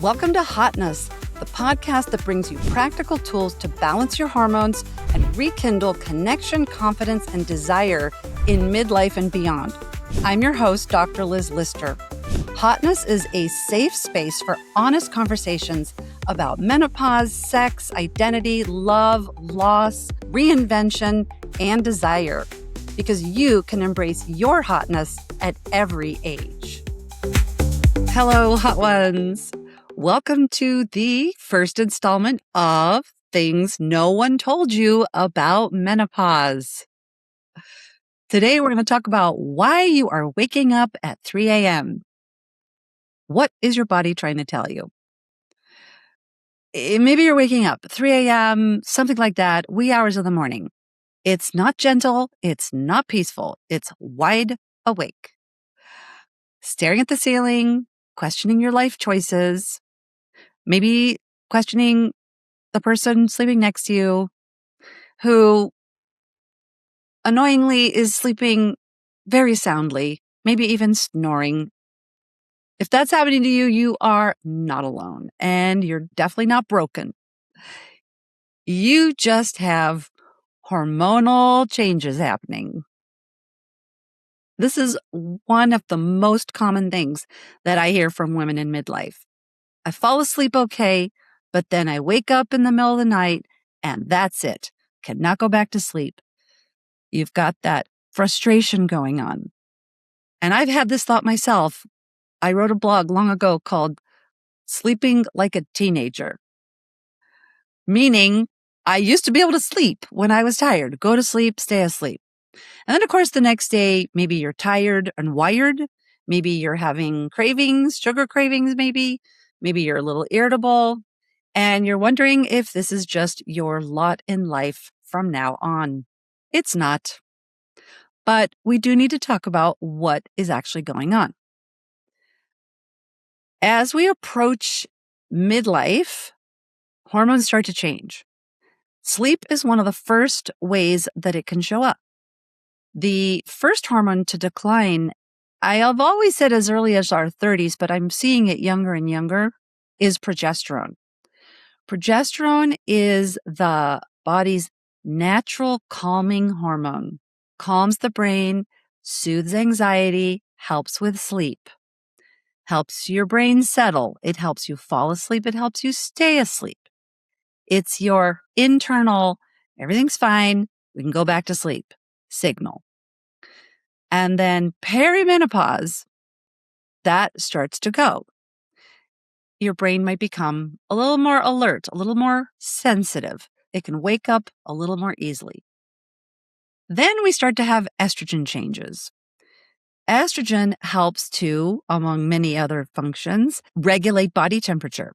Welcome to Hotness, the podcast that brings you practical tools to balance your hormones and rekindle connection, confidence, and desire in midlife and beyond. I'm your host, Dr. Liz Lyster. Hotness is a safe space for honest conversations about menopause, sex, identity, love, loss, reinvention, and desire, because you can embrace your hotness at every age. Hello, hot ones. Welcome to the first installment of Things No One Told You About Menopause. Today, we're going to talk about why you are waking up at 3 a.m. What is your body trying to tell you? Maybe you're waking up 3 a.m., something like that, wee hours of the morning. It's not gentle. It's not peaceful. It's wide awake. Staring at the ceiling, questioning your life choices, maybe questioning the person sleeping next to you who annoyingly is sleeping very soundly, maybe even snoring. If that's happening to you, you are not alone, and you're definitely not broken. You just have hormonal changes happening. This is one of the most common things that I hear from women in midlife. I fall asleep okay, but then I wake up in the middle of the night and that's it. Cannot go back to sleep. You've got that frustration going on. And I've had this thought myself. I wrote a blog long ago called Sleeping Like a Teenager, meaning I used to be able to sleep when I was tired, go to sleep, stay asleep. And then, of course, the next day, maybe you're tired and wired. Maybe you're having cravings, sugar cravings, maybe you're a little irritable, and you're wondering if this is just your lot in life from now on. It's not. But we do need to talk about what is actually going on. As we approach midlife, hormones start to change. Sleep is one of the first ways that it can show up. The first hormone to decline, I have always said as early as our 30s, but I'm seeing it younger and younger, is progesterone. Progesterone is the body's natural calming hormone. Calms the brain, soothes anxiety, helps with sleep, helps your brain settle. It helps you fall asleep. It helps you stay asleep. It's your internal, everything's fine, we can go back to sleep signal. And then perimenopause, that starts to go. Your brain might become a little more alert, a little more sensitive. It can wake up a little more easily. Then we start to have estrogen changes. Estrogen helps to, among many other functions, regulate body temperature.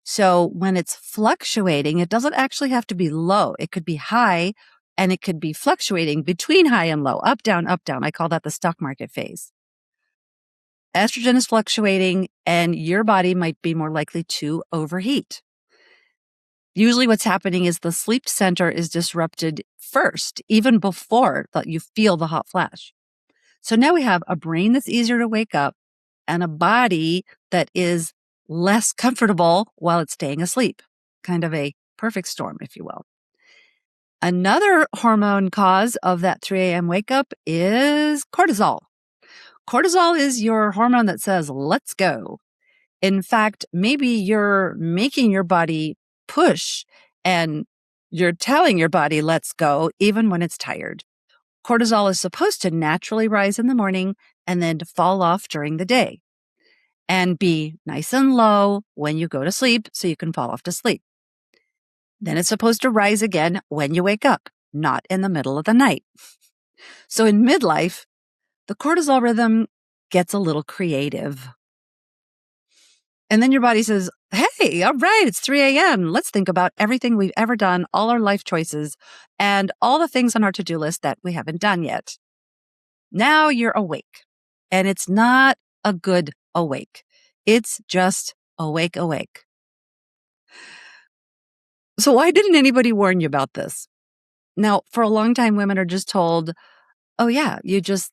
So when it's fluctuating, it doesn't actually have to be low. It could be high, and it could be fluctuating between high and low, up, down, up, down. I call that the stock market phase. Estrogen is fluctuating, and your body might be more likely to overheat. Usually what's happening is the sleep center is disrupted first, even before that you feel the hot flash. So now we have a brain that's easier to wake up and a body that is less comfortable while it's staying asleep. Kind of a perfect storm, if you will. Another hormone cause of that 3 a.m. wake up is cortisol. Cortisol is your hormone that says, let's go. In fact, maybe you're making your body push and you're telling your body, let's go, even when it's tired. Cortisol is supposed to naturally rise in the morning and then to fall off during the day and be nice and low when you go to sleep so you can fall off to sleep. Then it's supposed to rise again when you wake up, not in the middle of the night. So in midlife, the cortisol rhythm gets a little creative. And then your body says, hey, all right, it's 3 a.m. Let's think about everything we've ever done, all our life choices, and all the things on our to-do list that we haven't done yet. Now you're awake. And it's not a good awake. It's just awake. So why didn't anybody warn you about this? Now, for a long time, women are just told, oh yeah, you just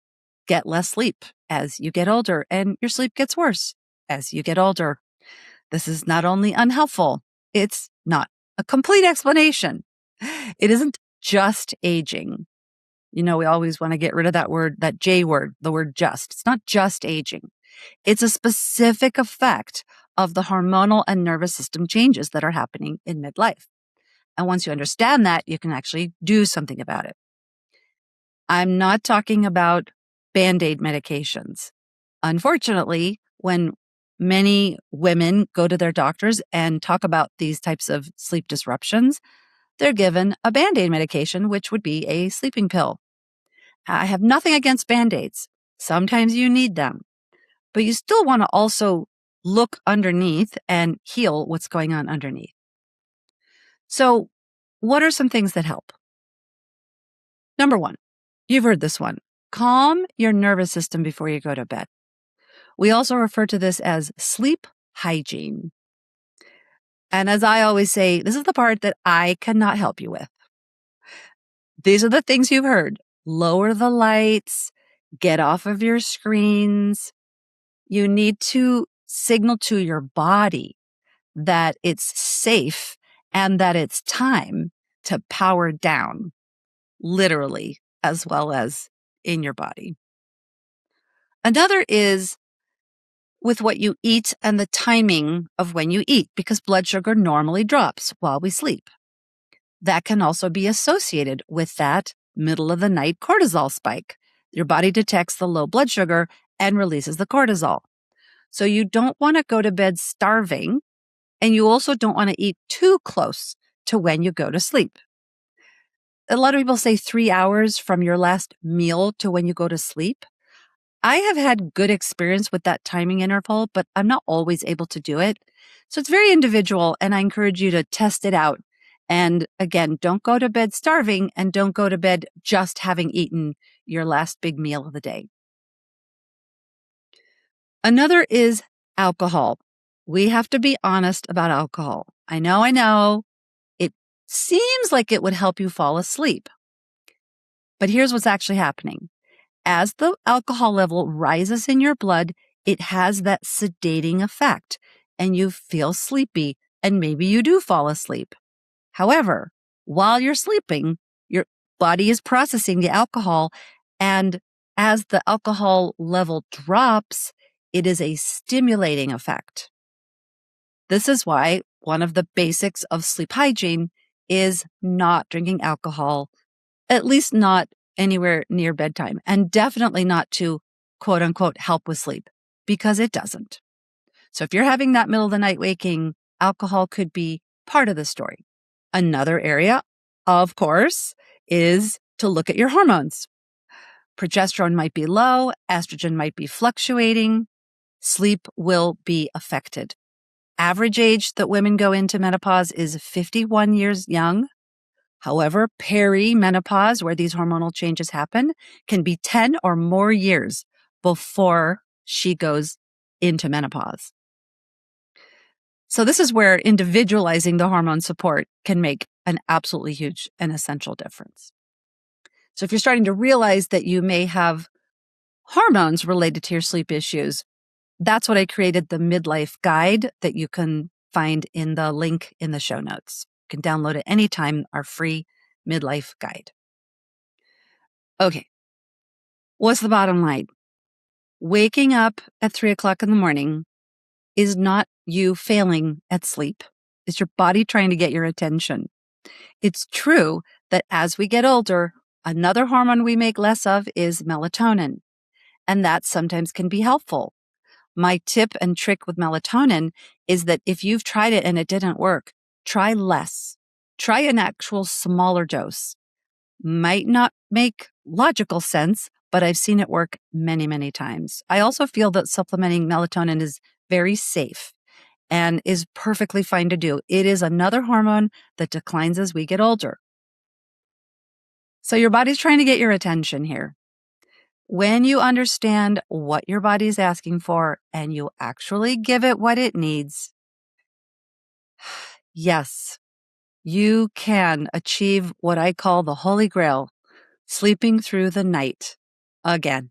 get less sleep as you get older and your sleep gets worse as you get older. This is not only unhelpful, it's not a complete explanation. It isn't just aging. We always want to get rid of that word, that J word, the word just. It's not just aging. It's a specific effect of the hormonal and nervous system changes that are happening in midlife. And once you understand that, you can actually do something about it. I'm not talking about Band-Aid medications. Unfortunately, when many women go to their doctors and talk about these types of sleep disruptions, they're given a Band-Aid medication, which would be a sleeping pill. I have nothing against Band-Aids. Sometimes you need them, but you still want to also look underneath and heal what's going on underneath. So, what are some things that help? Number one, you've heard this one. Calm your nervous system before you go to bed. We also refer to this as sleep hygiene. And as I always say, this is the part that I cannot help you with. These are the things you've heard. Lower the lights, get off of your screens. You need to signal to your body that it's safe and that it's time to power down, literally, as well as in your body. Another is with what you eat and the timing of when you eat, because blood sugar normally drops while we sleep. That can also be associated with that middle of the night cortisol spike. Your body detects the low blood sugar and releases the cortisol. So you don't want to go to bed starving, and you also don't want to eat too close to when you go to sleep. A lot of people say 3 hours from your last meal to when you go to sleep. I have had good experience with that timing interval, but I'm not always able to do it. So it's very individual, and I encourage you to test it out. And again, don't go to bed starving, and don't go to bed just having eaten your last big meal of the day. Another is alcohol. We have to be honest about alcohol. I know. It seems like it would help you fall asleep. But here's what's actually happening. As the alcohol level rises in your blood, it has that sedating effect, and you feel sleepy, and maybe you do fall asleep. However, while you're sleeping, your body is processing the alcohol, and as the alcohol level drops, it is a stimulating effect. This is why one of the basics of sleep hygiene is not drinking alcohol, at least not anywhere near bedtime, and definitely not to quote unquote help with sleep, because it doesn't. So if you're having that middle of the night waking, alcohol could be part of the story. Another area, of course, is to look at your hormones. Progesterone might be low, estrogen might be fluctuating, sleep will be affected. Average age that women go into menopause is 51 years young. However, perimenopause, where these hormonal changes happen, can be 10 or more years before she goes into menopause. So this is where individualizing the hormone support can make an absolutely huge and essential difference. So if you're starting to realize that you may have hormones related to your sleep issues, that's what I created the Midlife Guide that you can find in the link in the show notes. You can download it anytime, our free Midlife Guide. Okay. What's the bottom line? Waking up at 3 o'clock in the morning is not you failing at sleep. It's your body trying to get your attention. It's true that as we get older, another hormone we make less of is melatonin, and that sometimes can be helpful. My tip and trick with melatonin is that if you've tried it and it didn't work, try less. Try an actual smaller dose. Might not make logical sense, but I've seen it work many, many times. I also feel that supplementing melatonin is very safe and is perfectly fine to do. It is another hormone that declines as we get older. So your body's trying to get your attention here. When you understand what your body's asking for and you actually give it what it needs, yes, you can achieve what I call the Holy Grail, sleeping through the night again.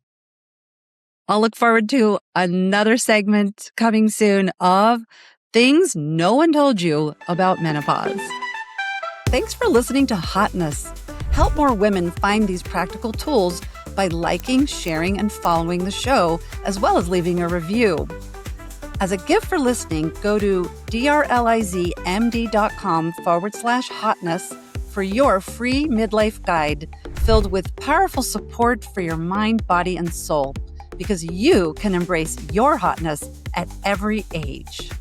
I'll look forward to another segment coming soon of Things no one told you about menopause. Thanks for listening to Hotness. Help more women find these practical tools by liking, sharing, and following the show, as well as leaving a review. As a gift for listening, go to drlizmd.com/hotness for your free midlife guide filled with powerful support for your mind, body, and soul, because you can embrace your hotness at every age.